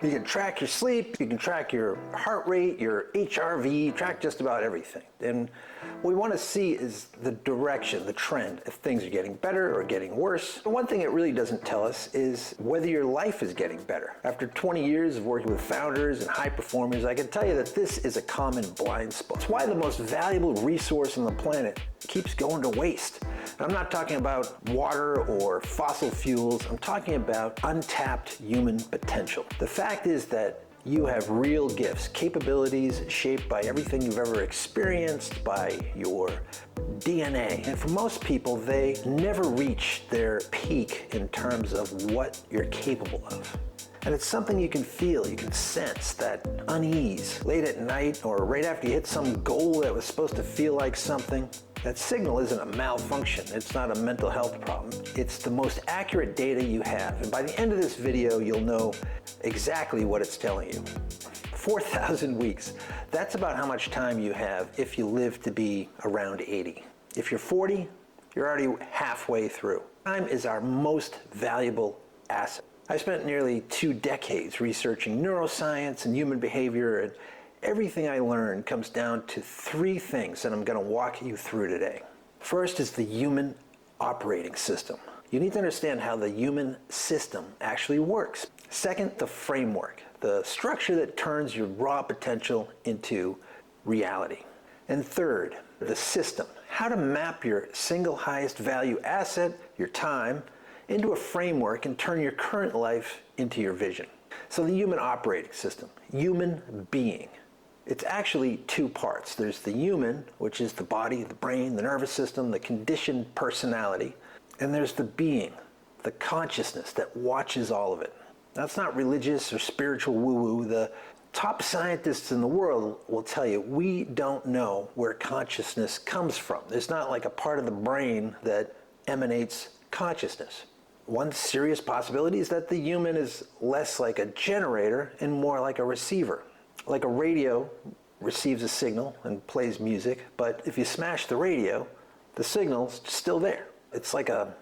You can track your sleep, you can track your heart rate, your HRV, track just about everything. And what we want to see is the direction, the trend, if things are getting better or getting worse. The one thing it really doesn't tell us is whether your life is getting better. After 20 years of working with founders and high performers, I can tell you that this is a common blind spot. It's why the most valuable resource on the planet keeps going to waste. And I'm not talking about water or fossil fuels, I'm talking about untapped human potential. The fact is that you have real gifts, capabilities shaped by everything you've ever experienced, by your DNA. And for most people, they never reach their peak in terms of what you're capable of. And it's something you can feel, you can sense, that unease late at night or right after you hit some goal that was supposed to feel like something. That signal isn't a malfunction, it's not a mental health problem. It's the most accurate data you have. And by the end of this video, you'll know exactly what it's telling you. 4,000 weeks, that's about how much time you have if you live to be around 80. If you're 40, you're already halfway through. Time is our most valuable asset. I spent nearly 2 decades researching neuroscience and human behavior, and everything I learned comes down to 3 things that I'm going to walk you through today. First is the human operating system. You need to understand how the human system actually works. Second, the framework, the structure that turns your raw potential into reality. And third, the system, how to map your single highest value asset, your time, into a framework and turn your current life into your vision. So the human operating system, human being. It's actually 2 parts. There's the human, which is the body, the brain, the nervous system, the conditioned personality. And there's the being, the consciousness that watches all of it. That's not religious or spiritual woo-woo. The top scientists in the world will tell you, we don't know where consciousness comes from. There's not like a part of the brain that emanates consciousness. One serious possibility is that the human is less like a generator and more like a receiver. Like a radio receives a signal and plays music, but if you smash the radio, the signal's still there. It's like a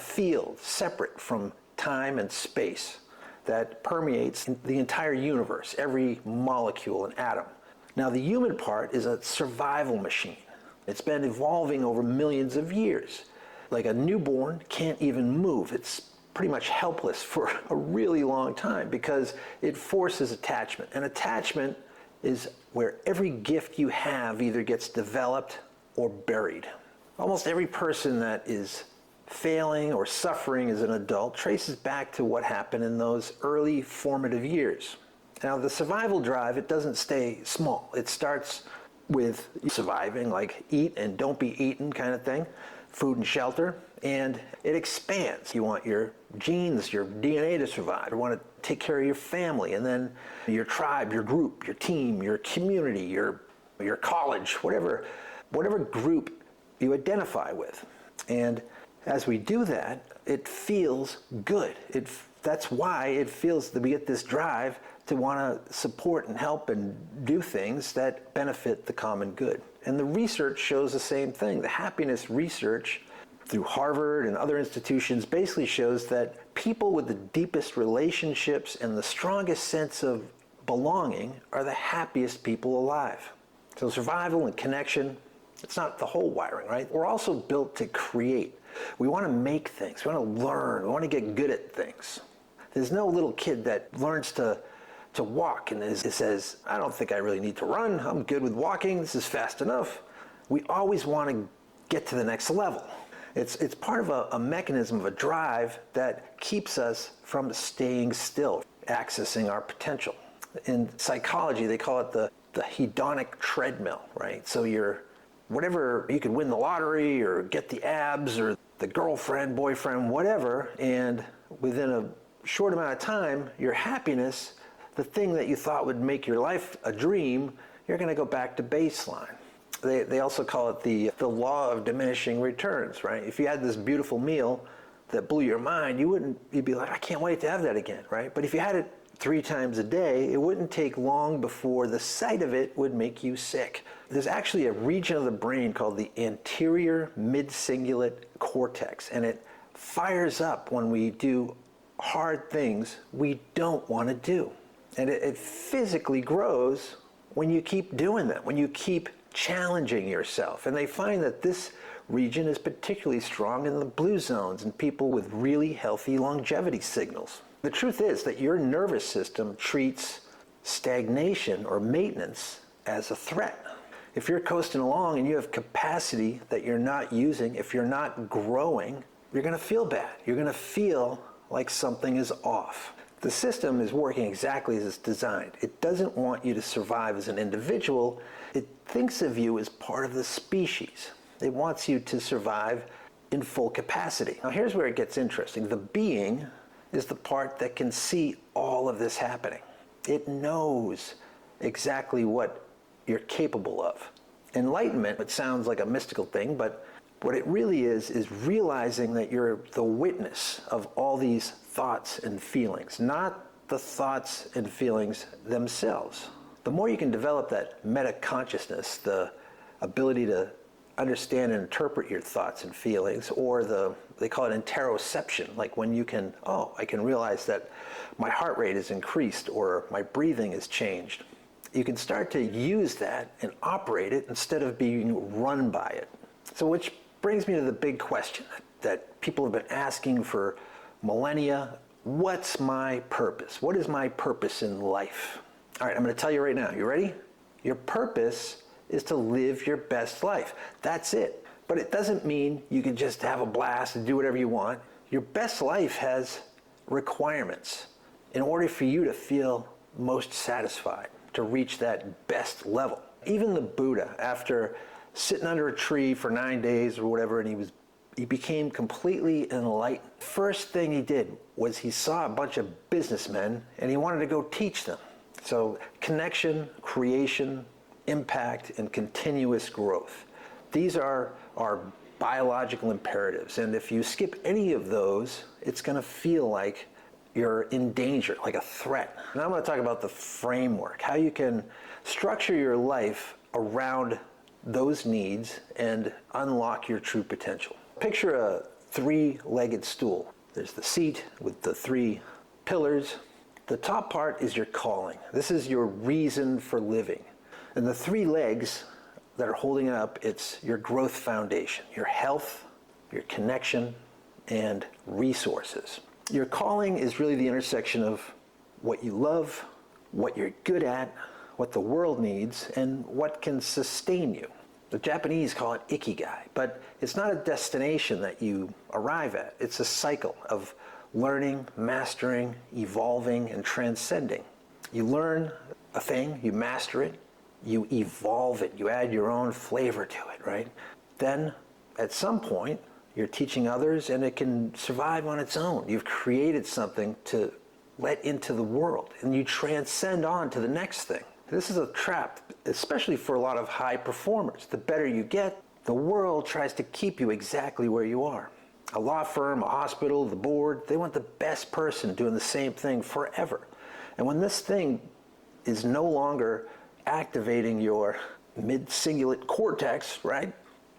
field separate from time and space that permeates the entire universe, every molecule and atom. Now the human part is a survival machine. It's been evolving over millions of years. Like a newborn can't even move. It's pretty much helpless for a really long time because it forces attachment. And attachment is where every gift you have either gets developed or buried. Almost every person that is failing or suffering as an adult traces back to what happened in those early formative years. Now the survival drive, it doesn't stay small. It starts with surviving, like eat and don't be eaten kind of thing, food and shelter, and it expands. You want your genes, your DNA to survive. You want to take care of your family, and then your tribe, your group, your team, your community, your college, whatever group you identify with. And as we do that, it feels good. That's why it feels that we get this drive to want to support and help and do things that benefit the common good. And the research shows the same thing. The happiness research through Harvard and other institutions basically shows that people with the deepest relationships and the strongest sense of belonging are the happiest people alive. So survival and connection, it's not the whole wiring, right? We're also built to create. We want to make things. We want to learn. We want to get good at things. There's no little kid that learns to walk and says, I don't think I really need to run. I'm good with walking. This is fast enough. We always want to get to the next level. It's part of a mechanism of a drive that keeps us from staying still, accessing our potential. In psychology, they call it the hedonic treadmill, right? So whatever, you can win the lottery or get the abs or the girlfriend, boyfriend, whatever, and within a short amount of time, your happiness, the thing that you thought would make your life a dream, you're going to go back to baseline. They also call it the law of diminishing returns, right? If you had this beautiful meal that blew your mind, you'd be like, I can't wait to have that again, right? But if you had it 3 times a day, it wouldn't take long before the sight of it would make you sick. There's actually a region of the brain called the anterior mid-cingulate cortex, and it fires up when we do hard things we don't want to do. And it physically grows when you keep doing that, when you keep challenging yourself. And they find that this region is particularly strong in the blue zones and people with really healthy longevity signals. The truth is that your nervous system treats stagnation or maintenance as a threat. If you're coasting along and you have capacity that you're not using, if you're not growing, you're going to feel bad. You're going to feel like something is off. The system is working exactly as it's designed. It doesn't want you to survive as an individual. It thinks of you as part of the species. It wants you to survive in full capacity. Now here's where it gets interesting. The being is the part that can see all of this happening. It knows exactly what you're capable of. Enlightenment, it sounds like a mystical thing, but what it really is realizing that you're the witness of all these thoughts and feelings, not the thoughts and feelings themselves. The more you can develop that meta-consciousness, the ability to understand and interpret your thoughts and feelings, or they call it interoception, like when you can, I can realize that my heart rate is increased or my breathing is changed. You can start to use that and operate it instead of being run by it. So which brings me to the big question that people have been asking for millennia. What's my purpose? What is my purpose in life? All right, I'm going to tell you right now. You ready? Your purpose is to live your best life. That's it. But it doesn't mean you can just have a blast and do whatever you want. Your best life has requirements in order for you to feel most satisfied, to reach that best level. Even the Buddha, after sitting under a tree for 9 days or whatever, and he became completely enlightened. First thing he did was he saw a bunch of businessmen and he wanted to go teach them. So connection, creation, impact, and continuous growth. These are our biological imperatives. And if you skip any of those, it's going to feel like you're in danger, like a threat. Now I'm going to talk about the framework, how you can structure your life around those needs and unlock your true potential. Picture a three-legged stool. There's the seat with the three pillars. The top part is your calling. This is your reason for living. And the three legs that are holding it up, it's your growth foundation, your health, your connection, and resources. Your calling is really the intersection of what you love, what you're good at, what the world needs, and what can sustain you. The Japanese call it ikigai, but it's not a destination that you arrive at. It's a cycle of learning, mastering, evolving, and transcending. You learn a thing, you master it, you evolve it, you add your own flavor to it, right? Then, at some point, you're teaching others and it can survive on its own. You've created something to let into the world and you transcend on to the next thing. This is a trap, especially for a lot of high performers. The better you get, the world tries to keep you exactly where you are. A law firm, a hospital, the board, they want the best person doing the same thing forever. And when this thing is no longer activating your mid-cingulate cortex, right,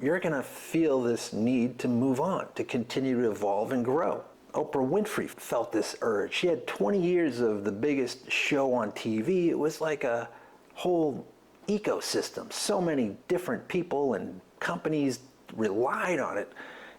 you're going to feel this need to move on, to continue to evolve and grow. Oprah Winfrey felt this urge. She had 20 years of the biggest show on TV. It was like a whole ecosystem. So many different people and companies relied on it.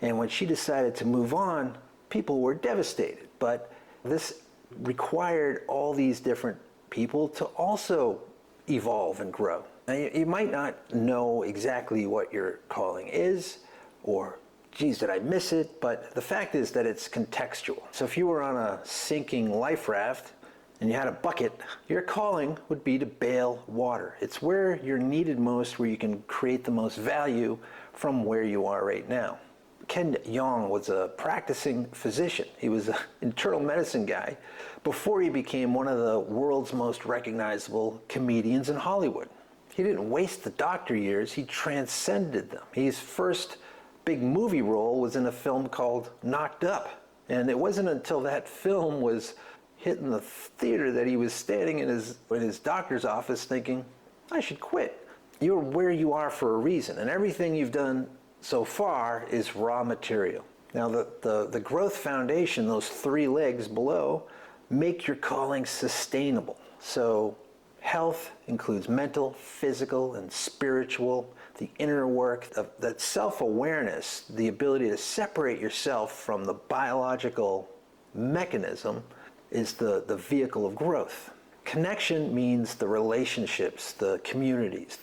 And when she decided to move on, people were devastated. But this required all these different people to also evolve and grow. Now, you might not know exactly what your calling is, or, geez, did I miss it? But the fact is that it's contextual. So if you were on a sinking life raft and you had a bucket, your calling would be to bail water. It's where you're needed most, where you can create the most value from where you are right now. Ken Jeong was a practicing physician. He was an internal medicine guy before he became one of the world's most recognizable comedians in Hollywood. He didn't waste the doctor years, he transcended them. His first big movie role was in a film called Knocked Up. And it wasn't until that film was hitting the theater that he was standing in his doctor's office thinking, I should quit. You're where you are for a reason, and everything you've done so far is raw material. Now the growth foundation, those three legs below, make your calling sustainable. So health includes mental, physical, and spiritual, the inner work, of that self-awareness, the ability to separate yourself from the biological mechanism is the vehicle of growth. Connection means the relationships, the communities,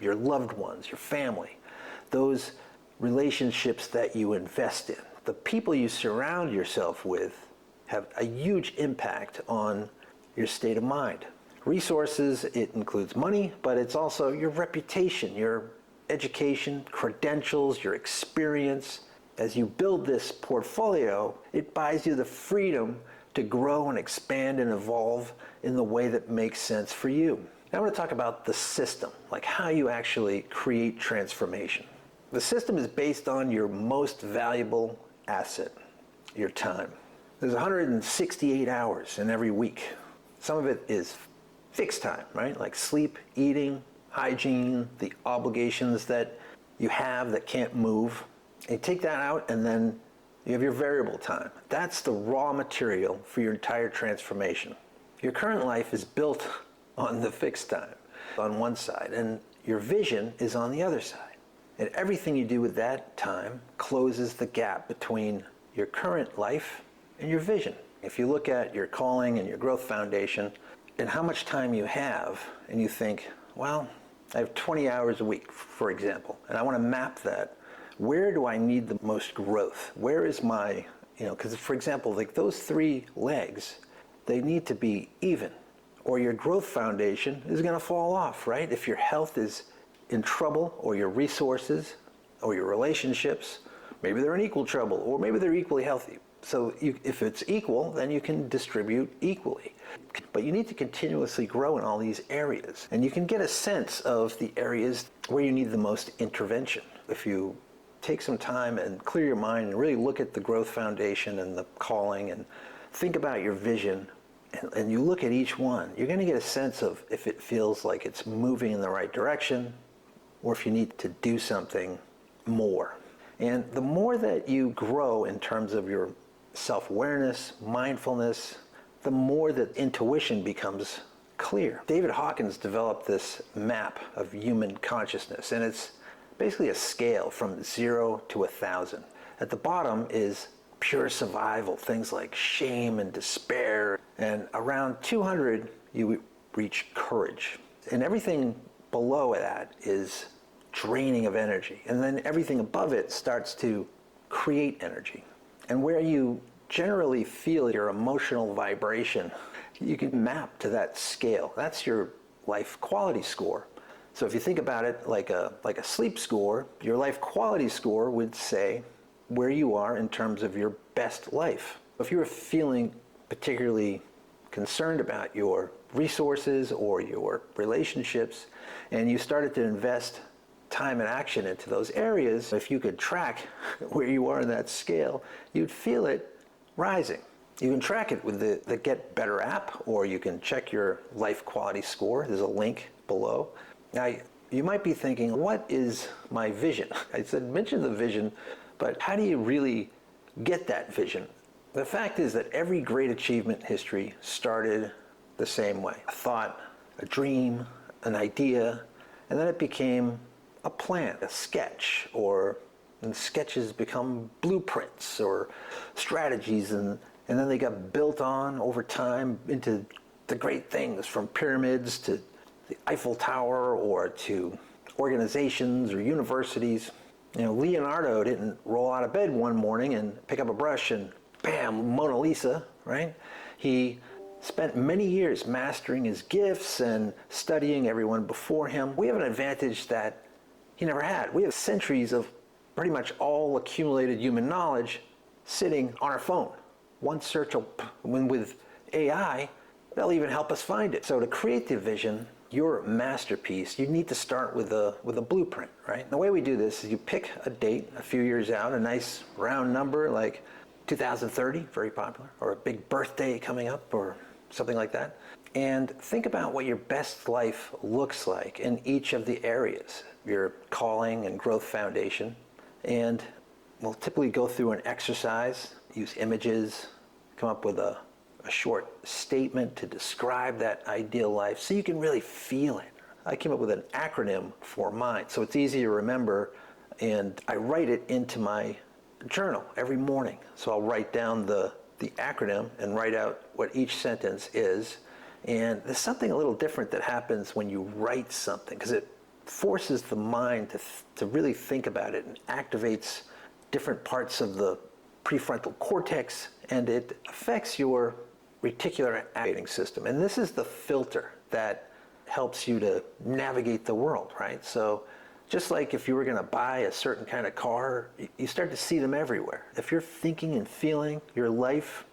your loved ones, your family, those relationships that you invest in. The people you surround yourself with have a huge impact on your state of mind. Resources, it includes money, but it's also your reputation, your education, credentials, your experience. As you build this portfolio, it buys you the freedom to grow and expand and evolve in the way that makes sense for you. Now I want to talk about the system, like how you actually create transformation. The system is based on your most valuable asset, your time. There's 168 hours in every week. Some of it is fixed time, right? Like sleep, eating, hygiene, the obligations that you have that can't move. And you take that out and then you have your variable time. That's the raw material for your entire transformation. Your current life is built on the fixed time on one side, and your vision is on the other side. And everything you do with that time closes the gap between your current life and your vision. If you look at your calling and your growth foundation and how much time you have, and you think, well, I have 20 hours a week, for example, and I want to map that. Where do I need the most growth? Where is my, because for example, like those three legs, they need to be even, or your growth foundation is going to fall off, right? If your health is in trouble, or your resources, or your relationships, maybe they're in equal trouble, or maybe they're equally healthy. So if it's equal, then you can distribute equally. But you need to continuously grow in all these areas. And you can get a sense of the areas where you need the most intervention. If you take some time and clear your mind and really look at the growth foundation and the calling and think about your vision, and you look at each one, you're going to get a sense of if it feels like it's moving in the right direction or if you need to do something more. And the more that you grow in terms of your self-awareness, mindfulness, the more that intuition becomes clear. David Hawkins developed this map of human consciousness, and it's basically a scale from 0 to 1,000. At the bottom is pure survival, things like shame and despair, and around 200 you reach courage. And everything below that is draining of energy, and then everything above it starts to create energy. And where you generally feel your emotional vibration, you can map to that scale. That's your life quality score. So if you think about it like a sleep score, your life quality score would say where you are in terms of your best life. If you were feeling particularly concerned about your resources or your relationships, and you started to invest time and action into those areas, if you could track where you are in that scale, you'd feel it rising. You can track it with the Get Better app, or you can check your life quality score. There's a link below. Now, you might be thinking, what is my vision? I said, mention the vision, but how do you really get that vision? The fact is that every great achievement in history started the same way. A thought, a dream, an idea, and then it became a plan, a sketch, and sketches become blueprints or strategies, and then they got built on over time into the great things, from pyramids to the Eiffel Tower or to organizations or universities. Leonardo didn't roll out of bed one morning and pick up a brush and bam, Mona Lisa, right? He spent many years mastering his gifts and studying everyone before him. We have an advantage that he never had. We have centuries of pretty much all accumulated human knowledge sitting on our phone. One search, with AI, they'll even help us find it. So to create the vision, your masterpiece, you need to start with a blueprint, right? The way we do this is you pick a date a few years out, a nice round number like 2030, very popular, or a big birthday coming up or something like that. And think about what your best life looks like in each of the areas, your calling and growth foundation. And we'll typically go through an exercise, use images, come up with a a short statement to describe that ideal life so you can really feel it. I came up with an acronym for mine, so it's easy to remember, and I write it into my journal every morning. So I'll write down the acronym and write out what each sentence is. And there's something a little different that happens when you write something, because it forces the mind to really think about it and activates different parts of the prefrontal cortex, and it affects your reticular activating system. And this is the filter that helps you to navigate the world, right? So just like if you were going to buy a certain kind of car, you start to see them everywhere. If you're thinking and feeling your life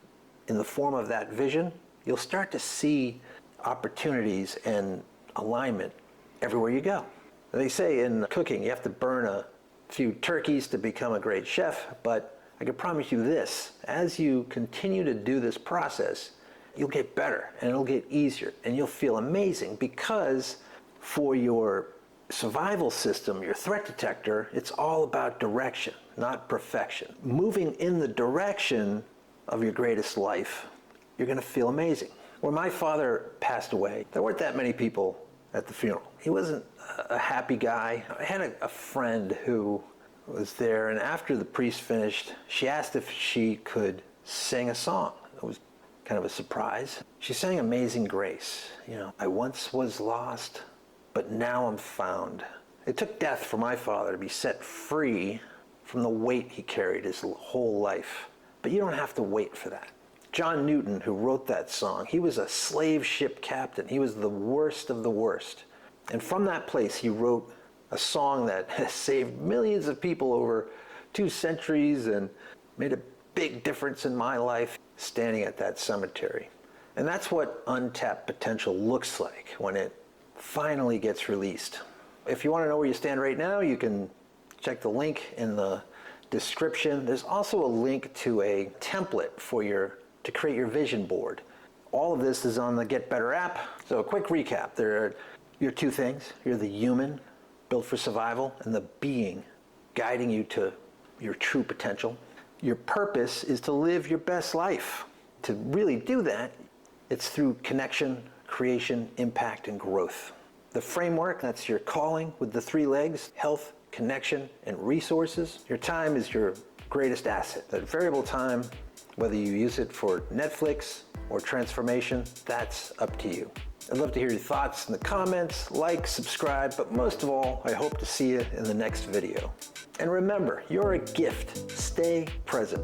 in the form of that vision, you'll start to see opportunities and alignment everywhere you go. They say in cooking, you have to burn a few turkeys to become a great chef, but I can promise you this, as you continue to do this process, you'll get better and it'll get easier and you'll feel amazing, because for your survival system, your threat detector, it's all about direction, not perfection. Moving in the direction of your greatest life, you're going to feel amazing. When my father passed away, there weren't that many people at the funeral. He wasn't a happy guy. I had a friend who was there, and after the priest finished, she asked if she could sing a song. It was kind of a surprise. She sang Amazing Grace. You know, I once was lost, but now I'm found. It took death for my father to be set free from the weight he carried his whole life. But you don't have to wait for that. John Newton, who wrote that song, he was a slave ship captain. He was the worst of the worst. And from that place, he wrote a song that has saved millions of people over 2 centuries and made a big difference in my life, standing at that cemetery. And that's what untapped potential looks like when it finally gets released. If you want to know where you stand right now, you can check the link in the description. There's also a link to a template to create your vision board. All of this is on the Get Better app. So a quick recap. There are your 2 things. You're the human, built for survival, and the being, guiding you to your true potential. Your purpose is to live your best life. To really do that, it's through connection, creation, impact, and growth. The framework, that's your calling with the 3 legs: health, connection, and resources. Your time is your greatest asset. That variable time, whether you use it for Netflix or transformation, that's up to you. I'd love to hear your thoughts in the comments, like, subscribe, but most of all, I hope to see you in the next video. And remember, you're a gift. Stay present.